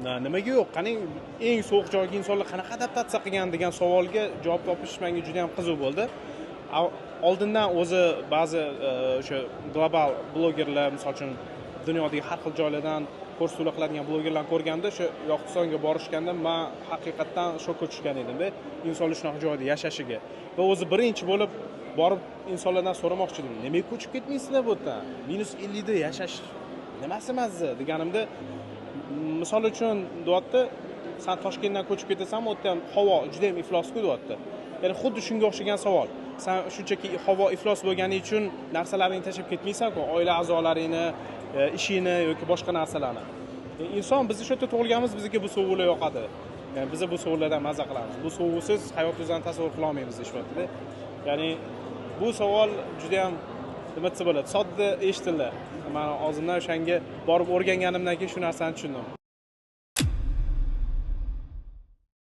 Nimaga yo'q? Qani eng sovuq joyga insonlar qanaqa adaptatsiya qilgan degan savolga javob topish menga juda ham qiziq bo'ldi. Oldindan o'zi ba'zi o'sha global blogerlar, misol uchun dunyodagi har xil joylardan ko'rsatuvlar qiladigan blogerlarni ko'rganda, o'sha Yoqutistonga borishganda men haqiqatan shokka tushgan edim-da, insonlar shunaqa joyda yashashiga. Va o'zi birinchi bo'lib borib insonlardan so'ramoqchi edim. Nimaga ko'chib ketmaysizlar bu yerdan? -50 da yashash nimasi mazza deganimda, misol uchun deyapti, sen Toshkentdan ko'chib ketasan, u yerda ham havo juda ham iflos-ku deyapti. Ya'ni xuddi shunga o'xshagan savol. Sen shunchaki havo iflos bo'lgani uchun narsalaringni tashlab ketmaysan-ku, oila a'zolaringni, ishingni yoki boshqa narsalarni. Inson biz shu yerda tug'ilganmiz, bizga bu sovuqlar yoqadi. Ya'ni biz bu sovuqlardan maza qilamiz. Bu sovuqsiz hayotingizni tasavvur qila olmaymiz deyapti-da. Ya'ni bu savol juda ham nima desa bo'ladi, sodda eshitildi. Men hozirdan o'shanga borib o'rganganimdan keyin shu narsani tushundim.